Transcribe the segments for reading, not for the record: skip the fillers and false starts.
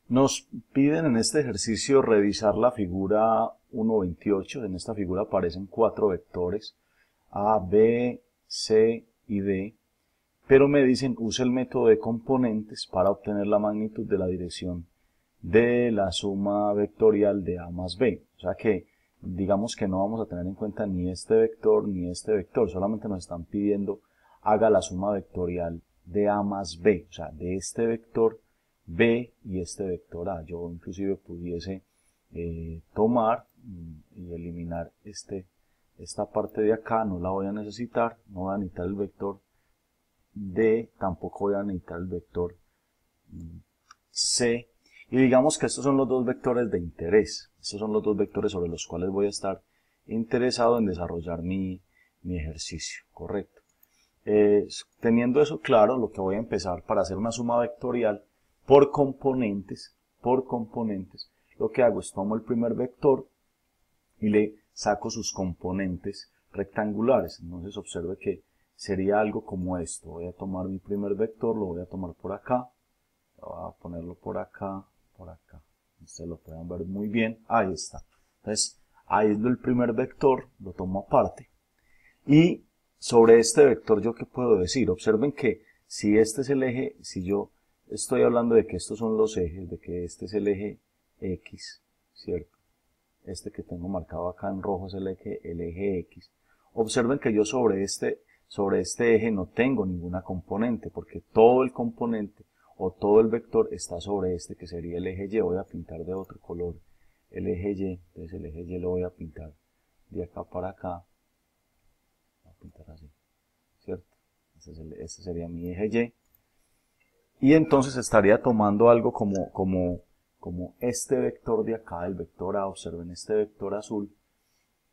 Nos piden en este ejercicio revisar la figura 1.28. En esta figura aparecen 4 vectores A, B, C y D, pero me dicen use el método de componentes para obtener la magnitud de la dirección de la suma vectorial de A más B. O sea que digamos que no vamos a tener en cuenta ni este vector ni este vector, solamente nos están pidiendo haga la suma vectorial de A más B, o sea, de este vector B y este vector A. Yo inclusive pudiese tomar y eliminar esta parte de acá, no la voy a necesitar, no voy a necesitar el vector D, tampoco voy a necesitar el vector C, y digamos que estos son los dos vectores de interés, estos son los dos vectores sobre los cuales voy a estar interesado en desarrollar mi ejercicio, correcto. Teniendo eso claro, lo que voy a empezar para hacer una suma vectorial por componentes, lo que hago es tomo el primer vector y le saco sus componentes rectangulares. Entonces observe que sería algo como esto. Voy a tomar mi primer vector, lo voy a tomar por acá, voy a ponerlo por acá, por acá. Ustedes lo pueden ver muy bien. Ahí está. Entonces, ahí es el primer vector, lo tomo aparte. Y sobre este vector, ¿yo qué puedo decir? Observen que si este es el eje, si yo estoy hablando de que estos son los ejes, de que este es el eje X, ¿cierto? Este que tengo marcado acá en rojo es el eje X. Observen que yo sobre este eje no tengo ninguna componente, porque todo el componente o todo el vector está sobre este que sería el eje Y. Voy a pintar de otro color el eje Y, entonces el eje Y lo voy a pintar de acá para acá. Voy a pintar así, ¿cierto? Este sería mi eje Y. Y entonces estaría tomando algo como este vector de acá, el vector A, observen este vector azul,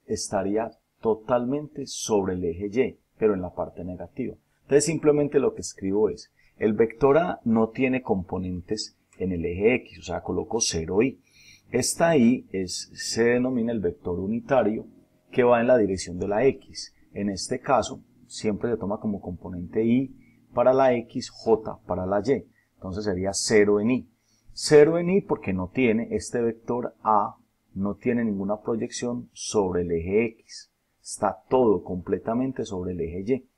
estaría totalmente sobre el eje Y, pero en la parte negativa. Entonces simplemente lo que escribo es, el vector A no tiene componentes en el eje X, o sea, coloco 0i. Esta i se denomina el vector unitario que va en la dirección de la X. En este caso, siempre se toma como componente i para la X, j para la Y. Entonces sería 0 en i. 0 en i porque no tiene este vector A, no tiene ninguna proyección sobre el eje X. Está todo completamente sobre el eje Y.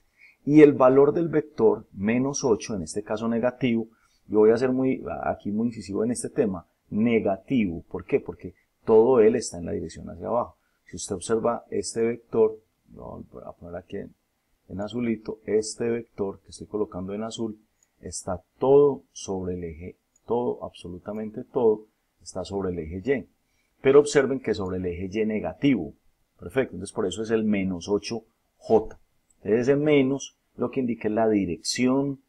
Y el valor del vector menos 8, en este caso negativo, yo voy a ser aquí muy incisivo en este tema, negativo. ¿Por qué? Porque todo él está en la dirección hacia abajo. Si usted observa este vector, lo voy a poner aquí en azulito, este vector que estoy colocando en azul, está todo sobre el eje, todo, absolutamente todo, está sobre el eje Y. Pero observen que sobre el eje Y negativo. Perfecto, entonces por eso es el menos 8J. Entonces ese menos lo que indica es la dirección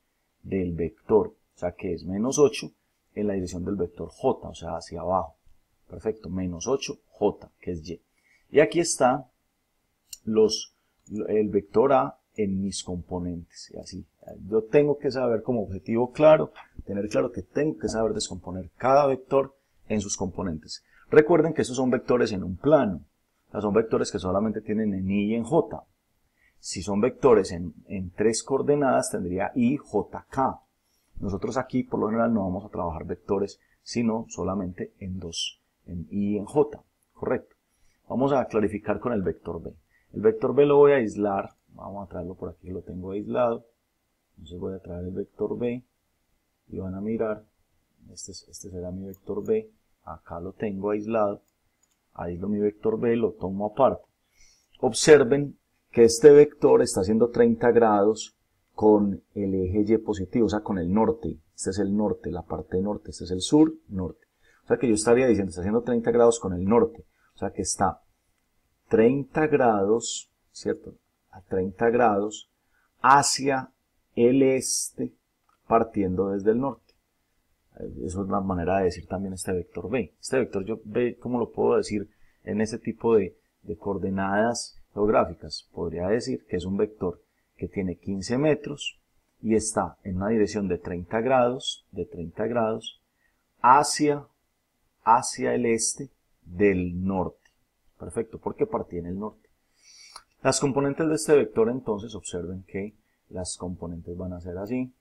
del vector, o sea que es menos 8 en la dirección del vector J, o sea hacia abajo. Perfecto, menos 8J, que es Y. Y aquí está el vector A en mis componentes, y así. Yo tengo que saber como objetivo claro, tener claro que tengo que saber descomponer cada vector en sus componentes. Recuerden que estos son vectores en un plano, o sea, son vectores que solamente tienen en I y en J. Si son vectores en 3 coordenadas, tendría I, J, K. Nosotros aquí, por lo general, no vamos a trabajar vectores, sino solamente en 2, en I y en J, ¿correcto? Vamos a clarificar con el vector B. El vector B lo voy a aislar, vamos a traerlo por aquí, lo tengo aislado. Entonces voy a traer el vector B y van a mirar, este será mi vector B, acá lo tengo aislado, aíslo mi vector B, lo tomo aparte. Observen que este vector está haciendo 30 grados con el eje Y positivo, o sea, con el norte. Este es el norte, la parte norte, este es el sur, norte. O sea que yo estaría diciendo, está haciendo 30 grados con el norte, o sea que está 30 grados, ¿cierto? A 30 grados hacia el este partiendo desde el norte. Eso es una manera de decir también este vector B. Este vector yo B, ¿cómo lo puedo decir en ese tipo de coordenadas geográficas? Podría decir que es un vector que tiene 15 metros y está en una dirección de 30 grados, hacia el este del norte. Perfecto, porque partí en el norte. Las componentes de este vector, entonces, observen que las componentes van a ser así.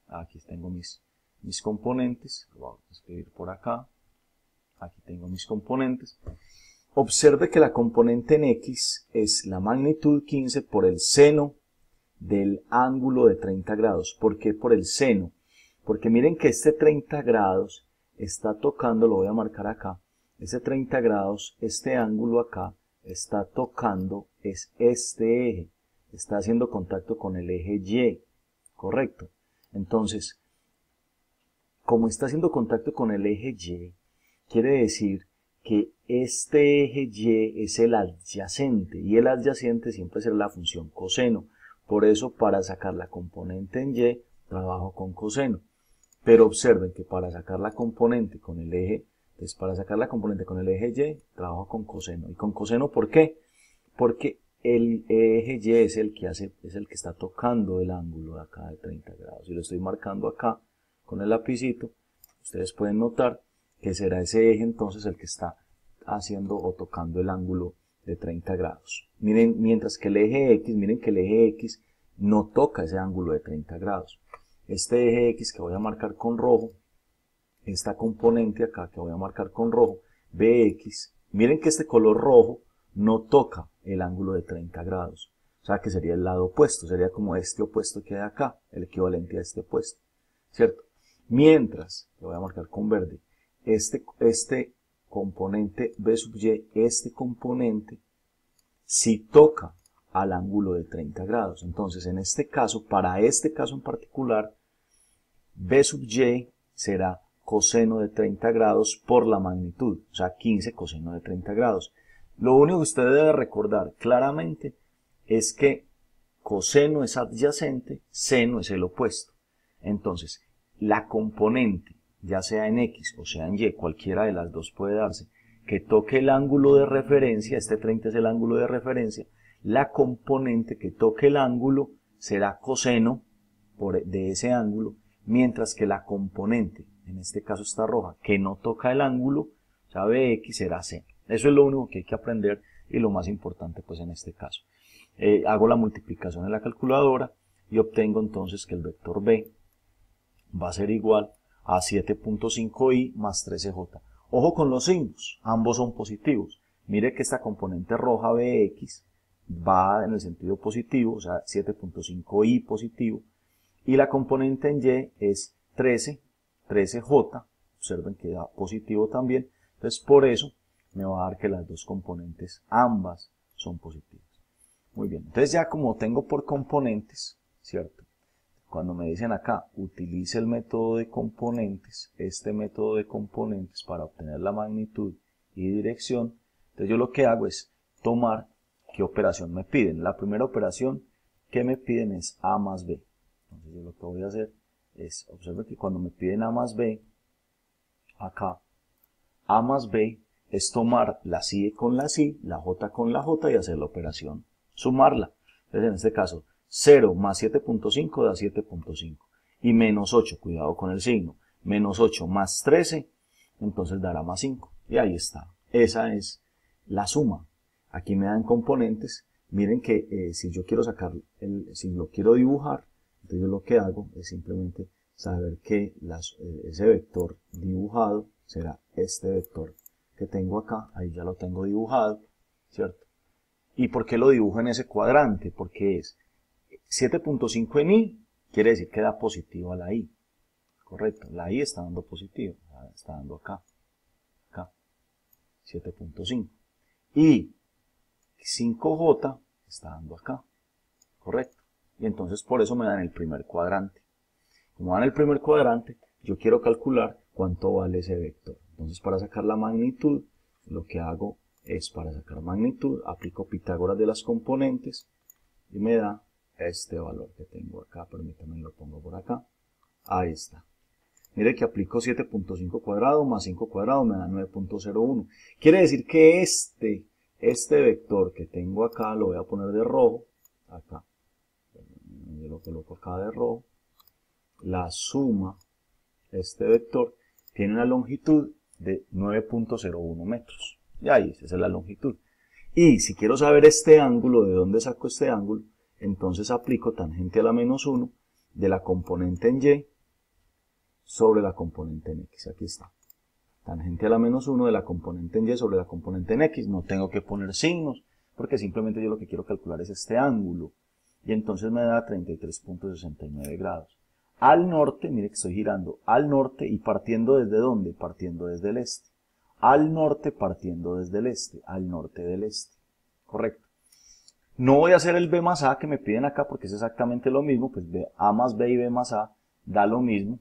Aquí tengo mis componentes, voy a escribir por acá. Aquí tengo mis componentes. Observe que la componente en X es la magnitud 15 por el seno del ángulo de 30 grados. ¿Por qué por el seno? Porque miren que este 30 grados está tocando, lo voy a marcar acá, este 30 grados, este ángulo acá, está tocando, es este eje, está haciendo contacto con el eje Y, ¿correcto? Entonces, como está haciendo contacto con el eje Y, quiere decir que este eje Y es el adyacente, y el adyacente siempre será la función coseno. Por eso, para sacar la componente en Y, trabajo con coseno. Pero observen que para sacar la componente con el eje, entonces para sacar la componente con el eje Y, trabajo con coseno. ¿Y con coseno por qué? Porque el eje Y es el que está tocando el ángulo de acá de 30 grados. Y lo estoy marcando acá con el lapicito. Ustedes pueden notar que será ese eje entonces el que está haciendo o tocando el ángulo de 30 grados. Miren, mientras que el eje X, miren que el eje X no toca ese ángulo de 30 grados. Este eje X que voy a marcar con rojo, esta componente acá que voy a marcar con rojo, BX, miren que este color rojo no toca el ángulo de 30 grados. O sea que sería el lado opuesto, sería como este opuesto que hay acá, el equivalente a este opuesto, ¿cierto? Mientras, lo voy a marcar con verde, este componente B sub Y, este componente, si toca al ángulo de 30 grados. Entonces, en este caso, para este caso en particular, B sub Y será coseno de 30 grados por la magnitud, o sea, 15 coseno de 30 grados. Lo único que usted debe recordar claramente es que coseno es adyacente, seno es el opuesto. Entonces, la componente, ya sea en X o sea en Y, cualquiera de las dos puede darse, que toque el ángulo de referencia, este 30 es el ángulo de referencia, la componente que toque el ángulo será coseno de ese ángulo, mientras que la componente, en este caso está roja, que no toca el ángulo, o sea, BX será seno. Eso es lo único que hay que aprender y lo más importante pues en este caso. Hago la multiplicación en la calculadora y obtengo entonces que el vector B va a ser igual a 7.5i más 13j. Ojo con los signos, ambos son positivos. Mire que esta componente roja BX va en el sentido positivo, o sea 7.5i positivo, y la componente en Y es 13j, observen que da positivo también, entonces por eso me va a dar que las dos componentes ambas son positivas. Muy bien, entonces ya como tengo por componentes, ¿cierto? Cuando me dicen acá, utilice el método de componentes, este método de componentes para obtener la magnitud y dirección, entonces yo lo que hago es tomar qué operación me piden. La primera operación que me piden es A más B. Entonces yo lo que voy a hacer es, observe que cuando me piden A más B, acá, A más B es tomar la Si con la Si, la J con la J y hacer la operación, sumarla. Entonces en este caso, 0 más 7.5 da 7.5 y menos 8, cuidado con el signo, menos 8 más 13, entonces dará más 5 y ahí está, esa es la suma. Aquí me dan componentes, miren que si yo quiero sacar, si lo quiero dibujar, entonces yo lo que hago es simplemente saber que ese vector dibujado será este vector que tengo acá, ahí ya lo tengo dibujado, ¿cierto? ¿Y por qué lo dibujo en ese cuadrante? Porque es 7.5 en I, quiere decir que da positivo a la I, correcto, la I está dando positivo, está dando acá, 7.5, y 5J está dando acá, correcto, y entonces por eso me dan el primer cuadrante. Como dan el primer cuadrante, yo quiero calcular cuánto vale ese vector. Entonces para sacar la magnitud, lo que hago es para sacar magnitud, aplico Pitágoras de las componentes y me da este valor que tengo acá, permítanme lo pongo por acá, ahí está. Mire que aplico 7.5 cuadrado más 5 cuadrado me da 9.01. Quiere decir que este vector que tengo acá lo voy a poner de rojo, acá, yo lo coloco acá de rojo, la suma, este vector, tiene una longitud de 9.01 metros. Y ahí, esa es la longitud. Y si quiero saber este ángulo, ¿de dónde saco este ángulo? Entonces aplico tangente a la menos 1 de la componente en Y sobre la componente en X. Aquí está. tangente a la menos 1 de la componente en y sobre la componente en x. No tengo que poner signos, porque simplemente yo lo que quiero calcular es este ángulo. Y entonces me da 33.69 grados. Al norte, mire que estoy girando al norte y partiendo ¿desde dónde? Partiendo desde el este. Al norte partiendo desde el este, al norte del este. Correcto. No voy a hacer el b más a que me piden acá porque es exactamente lo mismo, pues a más b y b más a da lo mismo.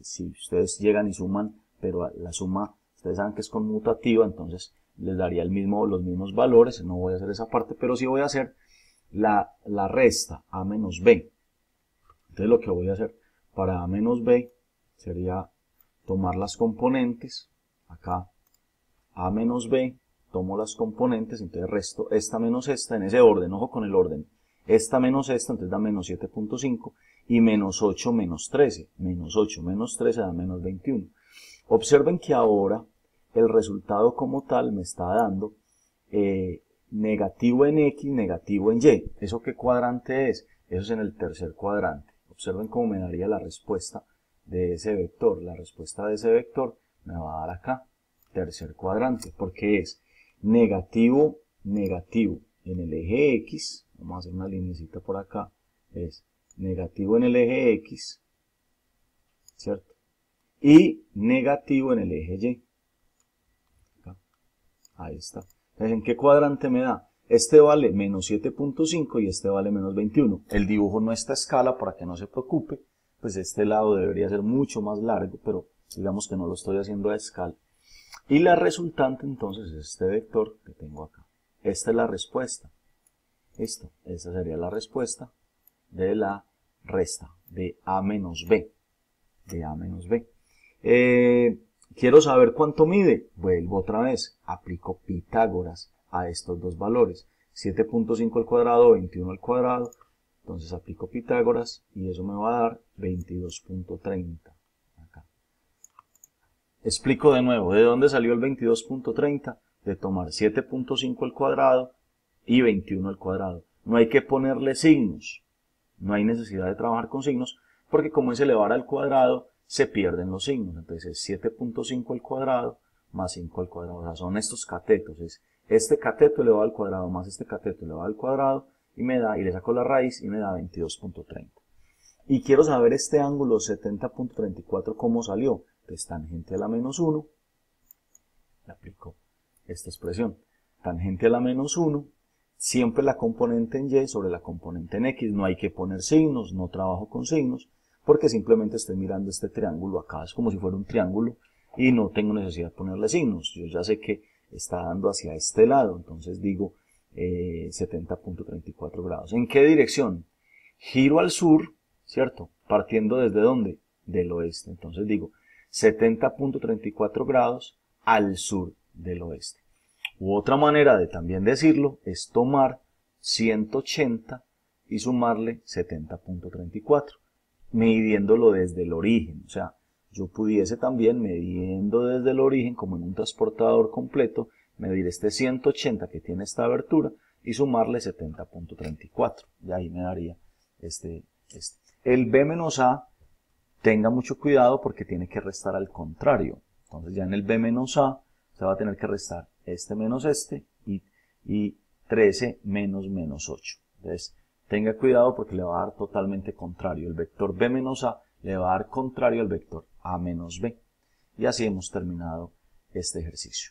Si ustedes llegan y suman, pero la suma, ustedes saben que es conmutativa, entonces les daría los mismos valores. No voy a hacer esa parte, pero sí voy a hacer la resta a menos b. Entonces lo que voy a hacer para a menos b sería tomar las componentes, acá a menos b, tomo las componentes, entonces resto esta menos esta, en ese orden, ojo con el orden, esta menos esta, entonces da menos 7.5, y menos 8 menos 13, menos 8 menos 13 da menos 21. Observen que ahora el resultado como tal me está dando negativo en x, negativo en y. ¿Eso qué cuadrante es? Eso es en el tercer cuadrante. Observen cómo me daría la respuesta de ese vector. La respuesta de ese vector me va a dar acá, tercer cuadrante, porque es negativo, negativo en el eje x. Vamos a hacer una linecita por acá. Es negativo en el eje x, ¿cierto? Y negativo en el eje y. Acá. Ahí está. Entonces, ¿en qué cuadrante me da? Este vale menos 7.5 y este vale menos 21. El dibujo no está a escala para que no se preocupe. Pues este lado debería ser mucho más largo, pero digamos que no lo estoy haciendo a escala. Y la resultante entonces es este vector que tengo acá. Esta es la respuesta. Listo. Esta sería la respuesta de la resta de a menos b. De a menos b. Quiero saber cuánto mide. Vuelvo otra vez. Aplico Pitágoras a estos dos valores. 7.5 al cuadrado, 21 al cuadrado. Entonces aplico Pitágoras y eso me va a dar 22.30. Acá. Explico de nuevo. ¿De dónde salió el 22.30? De tomar 7.5 al cuadrado y 21 al cuadrado. No hay que ponerle signos. No hay necesidad de trabajar con signos porque como es elevar al cuadrado, se pierden los signos. Entonces es 7.5 al cuadrado más 5 al cuadrado. O sea, son estos catetos. Es este cateto elevado al cuadrado más este cateto elevado al cuadrado y me da, y le saco la raíz y me da 22.30. Y quiero saber este ángulo 70.34 cómo salió. Entonces tangente a la menos 1, le aplico esta expresión. Tangente a la menos 1, siempre la componente en y sobre la componente en x. No hay que poner signos, no trabajo con signos, porque simplemente estoy mirando este triángulo acá, es como si fuera un triángulo, y no tengo necesidad de ponerle signos. Yo ya sé que está dando hacia este lado, entonces digo 70.34 grados. ¿En qué dirección? Giro al sur, ¿cierto? Partiendo ¿desde dónde? Del oeste. Entonces digo 70.34 grados al sur del oeste. U otra manera de también decirlo es tomar 180 y sumarle 70.34, midiéndolo desde el origen. O sea, yo pudiese también, midiendo desde el origen, como en un transportador completo, medir este 180 que tiene esta abertura y sumarle 70.34. Y ahí me daría este. El b menos a, tenga mucho cuidado porque tiene que restar al contrario. Entonces ya en el b menos a, se va a tener que restar este menos este y 13 menos menos 8. Entonces, tenga cuidado porque le va a dar totalmente contrario. El vector b menos a le va a dar contrario al vector a menos b. Y así hemos terminado este ejercicio.